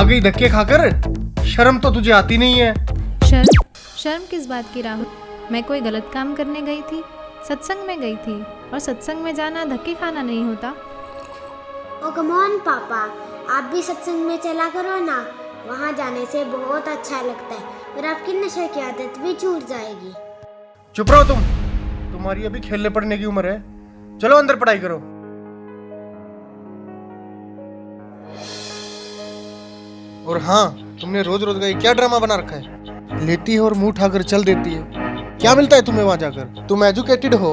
आ गई धक्के खाकर। शर्म तो तुझे आती नहीं है। शर्म? शर्म किस बात की राहुल? मैं कोई गलत काम करने गई थी? सत्संग में गई थी, और सत्संग में जाना धक्के खाना नहीं होता। ओ कम ऑन पापा, आप भी सत्संग में चला करो ना। वहाँ जाने से बहुत अच्छा लगता है और आपकी नशे की आदत भी छूट जाएगी। चुप रहो तुम। तुम्हारी अभी खेलने पड़ने की उम्र है। चलो अंदर पढ़ाई करो। और हाँ, तुमने रोज रोज का ये क्या ड्रामा बना रखा है? लेती है और मुंह उठाकर चल देती है। क्या मिलता है तुम्हें वहां जाकर? तुम एजुकेटेड हो,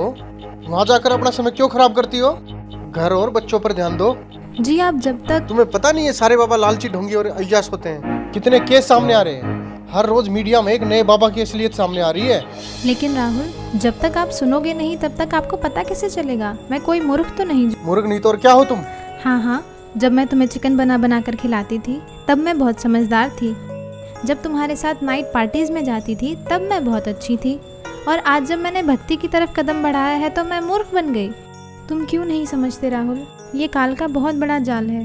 वहां जाकर अपना समय क्यों खराब करती हो? घर और बच्चों पर ध्यान दो। जी आप जब तक तुम्हें पता नहीं है सारे बाबा लालची ढोंगी और अय्याश होते हैं? कितने केस सामने आ रहे हैं। हर रोज मीडिया में एक नए बाबा की असलियत सामने आ रही है। लेकिन राहुल, जब तक आप सुनोगे नहीं तब तक आपको पता कैसे चलेगा? मैं कोई मूर्ख तो नहीं। मूर्ख नहीं तो और क्या हो तुम? हाँ, जब मैं तुम्हें चिकन बना कर खिलाती थी तब मैं बहुत समझदार थी। जब तुम्हारे साथ नाइट पार्टीज में जाती थी तब मैं बहुत अच्छी थी। और आज जब मैंने भक्ति की तरफ कदम बढ़ाया है तो मैं मूर्ख बन गई। तुम क्यों नहीं समझते राहुल? ये काल का बहुत बड़ा जाल है।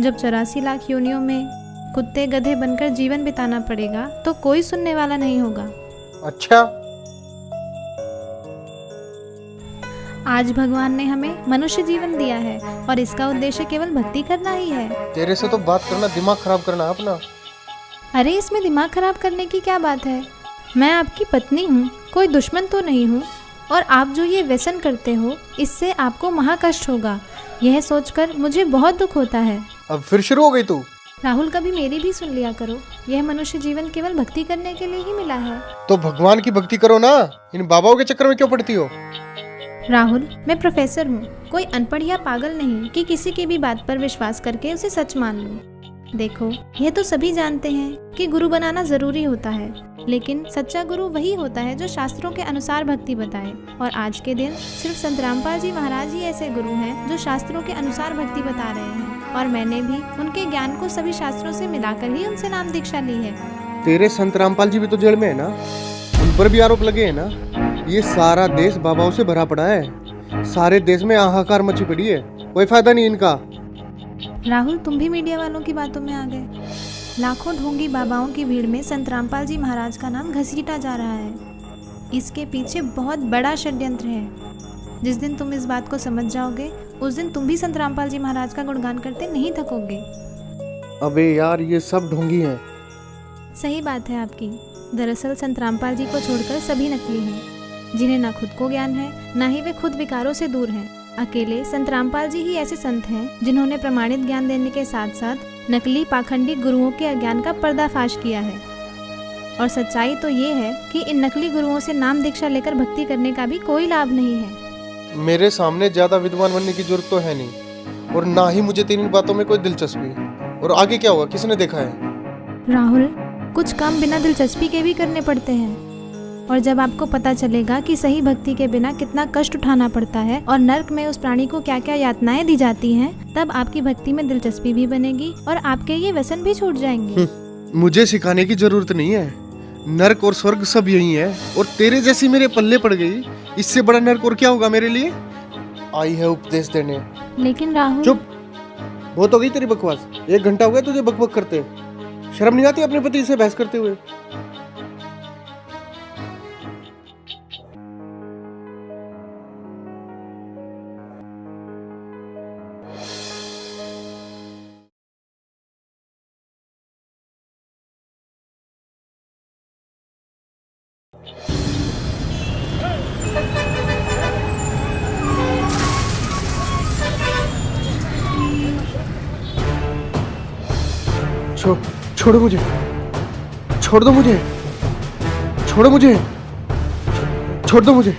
जब 84 लाख योनियों में कुत्ते गधे बनकर जीवन बिताना पड़ेगा तो कोई सुनने वाला नहीं होगा। अच्छा, आज भगवान ने हमें मनुष्य जीवन दिया है और इसका उद्देश्य केवल भक्ति करना ही है। तेरे से तो बात करना दिमाग खराब करना है अपना। अरे इसमें दिमाग खराब करने की क्या बात है? मैं आपकी पत्नी हूँ, कोई दुश्मन तो नहीं हूँ। और आप जो ये व्यसन करते हो इससे आपको महाकष्ट होगा, यह सोचकर मुझे बहुत दुख होता है। अब फिर शुरू हो गई तू। राहुल, कभी मेरी भी सुन लिया करो। यह मनुष्य जीवन केवल भक्ति करने के लिए ही मिला है। तो भगवान की भक्ति करो ना, इन बाबाओं के चक्कर में क्यों पड़ती हो? राहुल, मैं प्रोफेसर हूँ, कोई अनपढ़ या पागल नहीं कि किसी की भी बात पर विश्वास करके उसे सच मान लूँ। देखो, यह तो सभी जानते हैं कि गुरु बनाना जरूरी होता है, लेकिन सच्चा गुरु वही होता है जो शास्त्रों के अनुसार भक्ति बताए। और आज के दिन सिर्फ संत रामपाल जी महाराज ही ऐसे गुरु हैं जो शास्त्रों के अनुसार भक्ति बता रहे हैं। और मैंने भी उनके ज्ञान को सभी शास्त्रों से मिलाकर ही उनसे नाम दीक्षा ली है। तेरे संत रामपाल जी भी तो जेल में है ना, उन पर भी आरोप लगे हैं ना। ये सारा देश बाबाओं से भरा पड़ा है। सारे देश में हाहाकार मची पड़ी है, कोई फायदा नहीं इनका। राहुल, तुम भी मीडिया वालों की बातों में आ गए। लाखों ढोंगी बाबाओं की भीड़ में संत रामपाल जी महाराज का नाम घसीटा जा रहा है। इसके पीछे बहुत बड़ा षड्यंत्र है। जिस दिन तुम इस बात को समझ जाओगे उस दिन तुम भी संत रामपाल जी महाराज का गुणगान करते नहीं थकोगे। अबे यार, ये सब ढोंगी हैं। सही बात है आपकी। दरअसल संत रामपाल जी को छोड़कर सभी नकली हैं, जिन्हें ना खुद को ज्ञान है ना ही वे खुद विकारों से दूर हैं। अकेले संत रामपाल जी ही ऐसे संत हैं जिन्होंने प्रमाणित ज्ञान देने के साथ साथ नकली पाखंडी गुरुओं के अज्ञान का पर्दाफाश किया है। और सच्चाई तो ये है कि इन नकली गुरुओं से नाम दीक्षा लेकर भक्ति करने का भी कोई लाभ नहीं है। मेरे सामने ज्यादा विद्वान बनने की जरूरत तो है नहीं, और ना ही मुझे तेरी बातों में कोई दिलचस्पी। और आगे क्या होगा किसने देखा है? राहुल, कुछ काम बिना दिलचस्पी के भी करने पड़ते हैं। और जब आपको पता चलेगा कि सही भक्ति के बिना कितना कष्ट उठाना पड़ता है और नर्क में उस प्राणी को क्या क्या यातनाएं दी जाती हैं, तब आपकी भक्ति में दिलचस्पी भी बनेगी और आपके ये व्यसन भी छूट जाएंगे। मुझे सिखाने की जरूरत नहीं है। नर्क और स्वर्ग सब यही है, और तेरे जैसी मेरे पल्ले पड़ गई, इससे बड़ा नर्क और क्या होगा मेरे लिए? आई है उपदेश देने। लेकिन राहुल, चुप, बहुत हो गई तेरी बकवास। 1 घंटा हो गया तुझे बकबक करते। शर्म नहीं आती अपने पति से बहस करते हुए? छोड़ो मुझे, छोड़ दो मुझे, छोड़ो मुझे, छोड़ दो मुझे।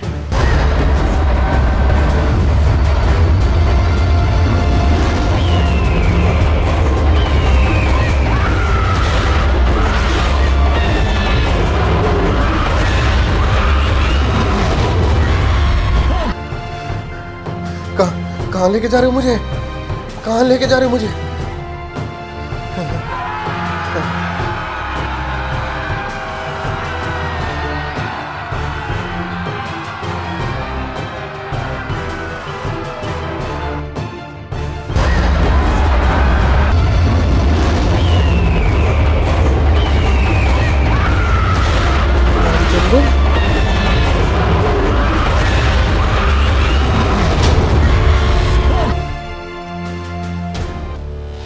कहाँ लेके जा रहे हो मुझे? कहाँ लेके जा रहे हो मुझे?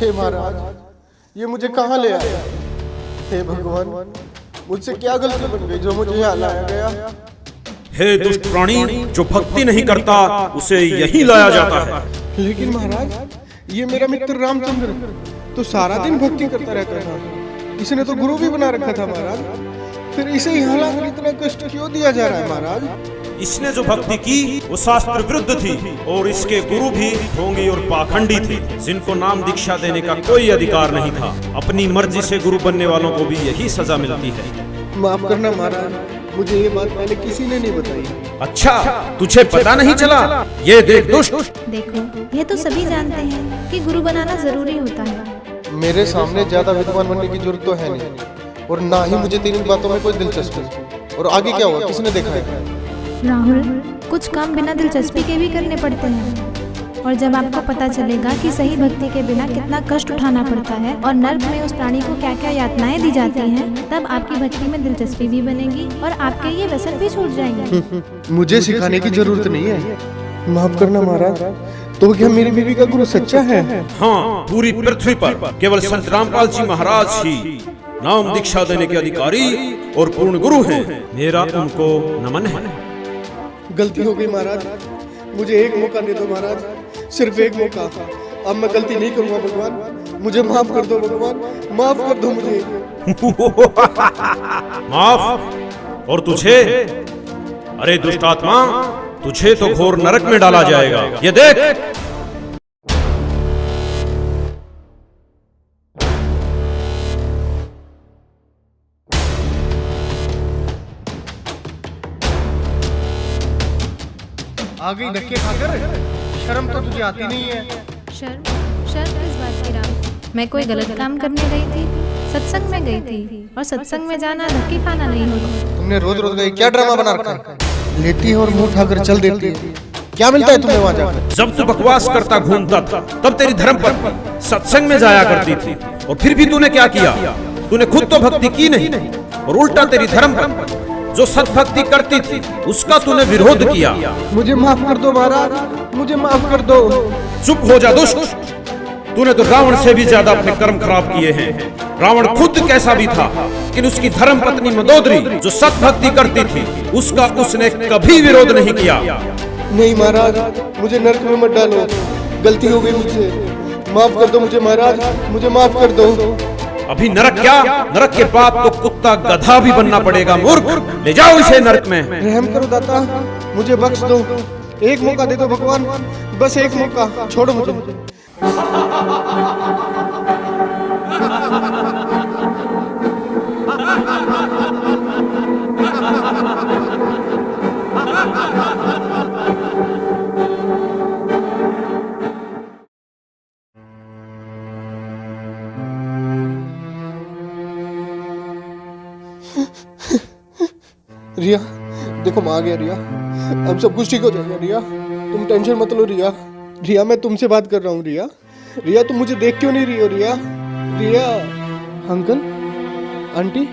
हे महाराज, ये मुझे कहाँ ले आया? हे भगवान, मुझसे क्या गलती बन गई जो मुझे यहाँ लाया गया? हे दुष्ट प्राणी, जो भक्ति नहीं करता उसे यही लाया जाता है। लेकिन महाराज, ये मेरा मित्र रामचंद्र तो सारा दिन भक्ति करता रहता था, इसने तो गुरु भी बना रखा था महाराज, फिर इसे यहाँ लाकर इतना कष्ट क्यों दिया जा रहा है महाराज? इसने जो भक्ति की वो शास्त्र विरुद्ध थी और इसके गुरु भी ढोंगी और पाखंडी थे, जिनको नाम दीक्षा देने का कोई अधिकार नहीं था। अपनी मर्जी से गुरु बनने वालों को भी यही सजा मिलती है। माफ करना महाराज, मुझे ये बात पहले किसी ने नहीं बताई। अच्छा, तुझे पता नहीं चला? ये देख दुष्ट। देखो, यह तो सभी जानते हैं कि गुरु बनाना जरूरी होता है। मेरे सामने ज्यादा विद्वान बनने की जरूरत तो है नहीं, और ना ही मुझे तेरी बातों में कोई दिलचस्पी। और आगे क्या हुआ, किसने देखा है? राहुल, कुछ काम बिना दिलचस्पी के भी करने पड़ते हैं, और जब आपको पता चलेगा कि सही भक्ति के बिना कितना कष्ट उठाना पड़ता है और नर्क में उस प्राणी को क्या क्या यातनाएं दी जाती हैं, तब आपकी भक्ति में दिलचस्पी भी बनेगी और आपके ये व्यसन भी छूट जाएंगे। मुझे सिखाने की जरूरत नहीं है। माफ करना महाराज, तो क्या मेरी बीवी का गुरु सच्चा है? हाँ, पूरी पृथ्वी पर केवल संत रामपाल जी महाराज ही नाम दीक्षा देने के अधिकारी और पूर्ण गुरु हैं। मेरा उनको नमन है। गलती हो गई महाराज, मुझे एक मौका दे दो महाराज, सिर्फ एक मौका। अब मैं गलती नहीं करूंगा भगवान, मुझे माफ कर दो भगवान, माफ कर दो मुझे। माफ? और तुझे? अरे दुष्ट आत्मा, तुझे तो घोर नरक में डाला जाएगा। ये देख। आ गई धक्के खाकर, शर्म तो तुझे आती नहीं है। शर्म? शर्म किस बात की राम? मैं कोई गलत काम करने गई थी? सत्संग में गई थी, और सत्संग में जाना धक्के खाना नहीं होता। तुमने रोज रोज का क्या ड्रामा बना रखा है? लेटी है और मुंह उठाकर चल देती है, क्या मिलता है तुम्हें वहाँ जाकर? जब तू बकवास करता घूमता था, तब तेरी धर्मपत्नी सत्संग में जाया करती थी, और फिर भी तूने क्या किया? तूने खुद तो भक्ति की नहीं, और उल्टा तेरी धर्मपत्नी जो सत्भक्ति करती थी उसका तूने विरोध किया। मुझे माफ कर दो महाराज, मुझे माफ कर दो। चुप हो जा दुष्ट, तूने तो रावण से भी ज्यादा अपने कर्म खराब किए हैं। रावण खुद कैसा भी था, लेकिन उसकी धर्म पत्नी मंदोदरी जो सत्भक्ति करती थी उसका उसने कभी विरोध नहीं किया। नहीं महाराज, मुझे नरक में मत डालो, गलती हो गई मुझसे, माफ कर दो मुझे महाराज, मुझे माफ कर दो। अभी नरक क्या, नरक के बाद तो कुत्ता गधा भी बनना पड़ेगा। मूर्ख, ले जाओ इसे नरक में। रहम करो दाता, मुझे बख्श दो, एक मौका दे दो भगवान, बस एक मौका, छोड़ो मुझे। रिया, देखो मैं आ गया रिया, अब सब कुछ ठीक हो जाएगा रिया, तुम टेंशन मत लो रिया। रिया, मैं तुमसे बात कर रहा हूँ रिया। रिया, तुम मुझे देख क्यों नहीं रही हो रिया? रिया, अंकल, आंटी,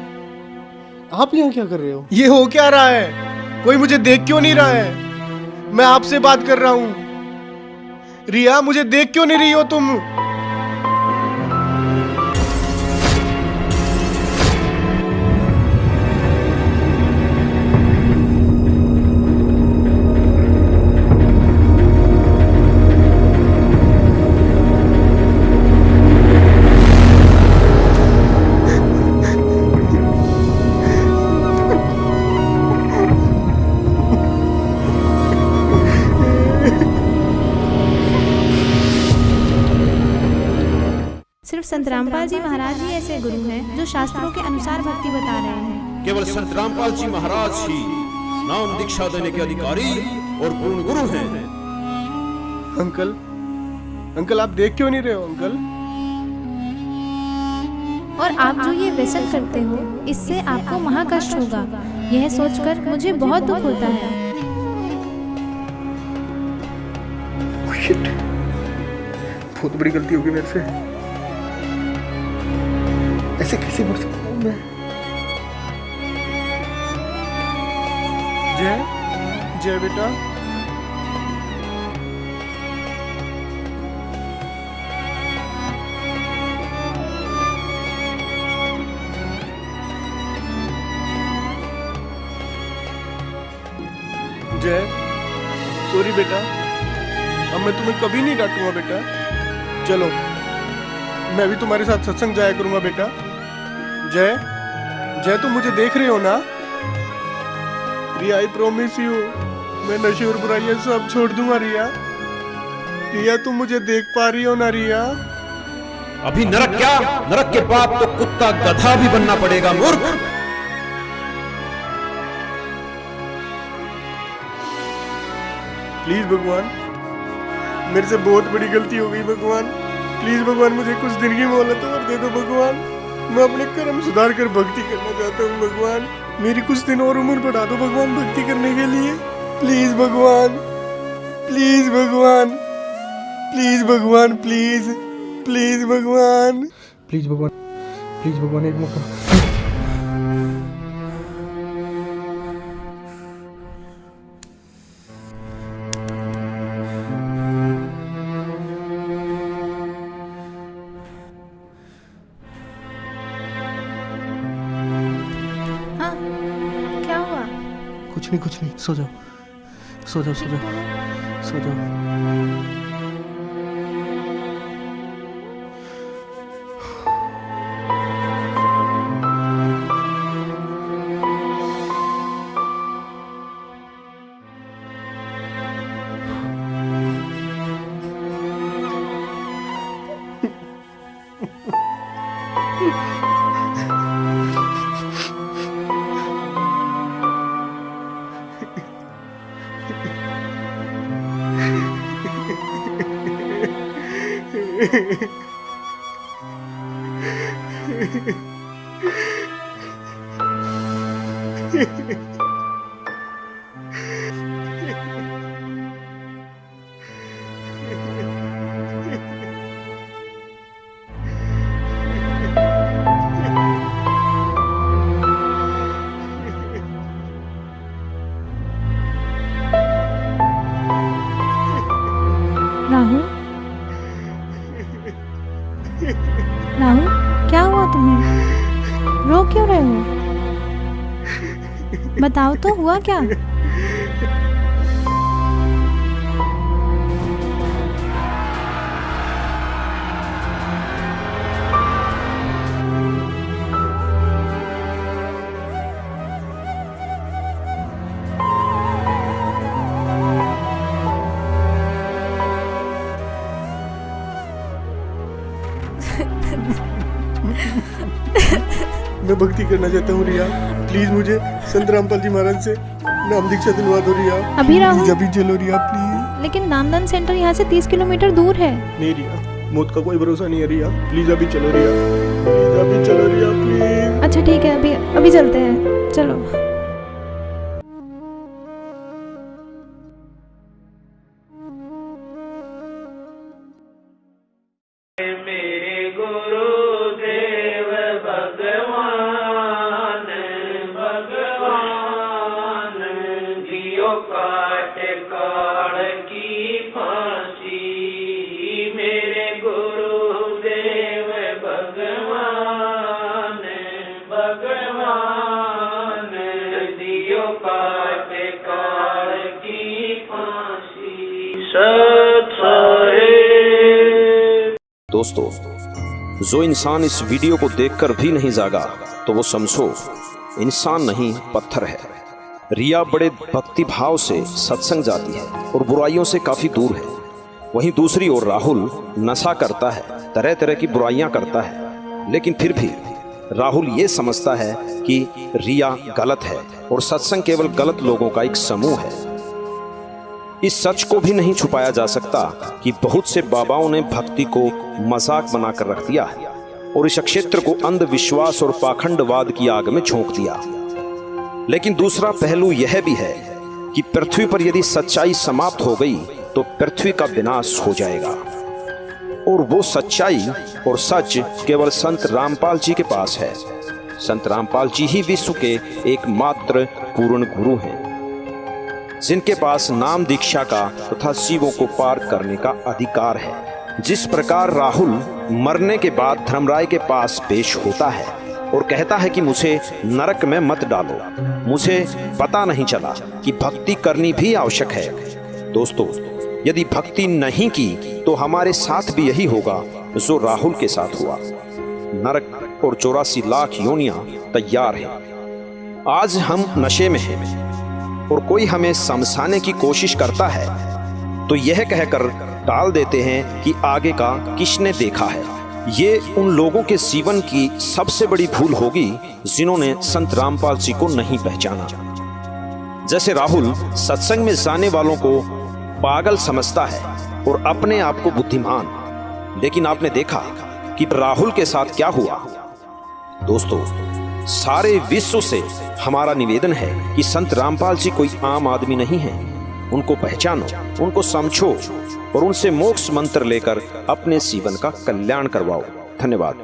आप यहाँ क्या कर रहे हो? ये हो क्या रहा है? कोई मुझे देख क्यों नहीं रहा है? मैं आपसे बात कर रहा हूँ। रिया, मुझे देख क्यों नहीं रही हो तुम? सिर्फ संत रामपाल जी महाराज ही ऐसे गुरु हैं जो शास्त्रों के अनुसार भक्ति बता रहे हैं। केवल संत रामपाल जी महाराज ही नाम दीक्षा देने के अधिकारी और पूर्ण गुरु हैं। अंकल, अंकल, आप देख क्यों नहीं रहे हो अंकल? और आप जो ये व्यसन करते हो इससे आपको महाकष्ट होगा, यह सोचकर मुझे बहुत दुख होता है। शिट, बहुत बड़ी गलती होगी मेरे से, ऐसे कैसे बोल सकता हूँ मैं? जय, जय बेटा। जय, सॉरी बेटा, अब मैं तुम्हें कभी नहीं डांटूंगा बेटा। चलो मैं भी तुम्हारे साथ सत्संग जाया करूंगा बेटा। जय, जय तुम मुझे देख रहे हो ना? रिया, आई प्रॉमिस यू, मैं नशे और बुराइयां सब छोड़ दूंगा रिया। रिया तुम मुझे देख पा रही हो ना रिया? अभी नरक क्या, नरक के बाद तो कुत्ता गधा भी बनना पड़ेगा मूर्ख। प्लीज भगवान, मेरे से बहुत बड़ी गलती हो गई भगवान। प्लीज भगवान, मुझे कुछ दिन की मोहलत और दे दो भगवान। मैं अपने कर्म सुधार कर भक्ति करना चाहता हूँ भगवान। मेरी कुछ दिन और उम्र बढ़ा दो भगवान भक्ति करने के लिए। प्लीज भगवान, प्लीज भगवान, प्लीज भगवान, प्लीज प्लीज भगवान, प्लीज भगवान, प्लीज भगवान, एक मौका। हाँ, क्या हुआ? कुछ नहीं, सो जाओ, सो जाओ, सो जाओ, सो जाओ। राहुल, राहुल, क्या हुआ तुम्हें? रो क्यों रहे हो? बताओ तो, हुआ क्या? मैं भक्ति करना चाहता हूँ रिया। प्लीज मुझे संत रामपाल जी महाराज से नाम दीक्षा दिलवा दो रिया। अभी राहुल? अभी चलो रिया प्लीज। लेकिन नामदान सेंटर यहाँ से 30 किलोमीटर दूर है। नहीं रिया, मौत का कोई भरोसा नहीं है रिया। प्लीज अभी चलो रिया, प्लीज अभी चलो रिया, प्लीज। अच्छा ठीक है, अभी चलते हैं, चलो। दोस्तों, जो इंसान इस वीडियो को देखकर भी नहीं जागा तो वो समझो इंसान नहीं पत्थर है। रिया बड़े भक्ति भाव से सत्संग जाती है और बुराइयों से काफी दूर है। वहीं दूसरी ओर राहुल नशा करता है, तरह तरह की बुराइयां करता है, लेकिन फिर भी राहुल ये समझता है कि रिया गलत है और सत्संग केवल गलत लोगों का एक समूह है। इस सच को भी नहीं छुपाया जा सकता कि बहुत से बाबाओं ने भक्ति को मजाक बनाकर रख दिया है और इस क्षेत्र को अंधविश्वास और पाखंडवाद की आग में झोंक दिया। लेकिन दूसरा पहलू यह भी है कि पृथ्वी पर यदि सच्चाई समाप्त हो गई तो पृथ्वी का विनाश हो जाएगा, और वो सच्चाई और सच केवल संत रामपाल जी के पास है। संत रामपाल जी ही विश्व के एकमात्र पूर्ण गुरु हैं, जिनके पास नाम दीक्षा का तथा शिवों को पार करने का अधिकार है। जिस प्रकार राहुल मरने के बाद धर्मराय के पास पेश होता है और कहता है कि मुझे नरक में मत डालो। मुझे पता नहीं चला कि भक्ति करनी भी आवश्यक है। दोस्तों, यदि भक्ति नहीं की तो हमारे साथ भी यही होगा जो राहुल के साथ हुआ। नरक और 84 लाख योनियां तैयार हैं। आज हम नशे में हैं और कोई हमें समझाने की कोशिश करता है तो यह कहकर टाल देते हैं कि आगे का किसने देखा है। ये उन लोगों के जीवन की सबसे बड़ी भूल होगी जिन्होंने संत रामपाल जी को नहीं पहचाना। जैसे राहुल सत्संग में जाने वालों को पागल समझता है और अपने आप को बुद्धिमान, लेकिन आपने देखा कि राहुल के साथ क्या हुआ। दोस्तों, सारे विश्व से हमारा निवेदन है कि संत रामपाल जी कोई आम आदमी नहीं है। उनको पहचानो, उनको समझो और उनसे मोक्ष मंत्र लेकर अपने जीवन का कल्याण करवाओ। धन्यवाद।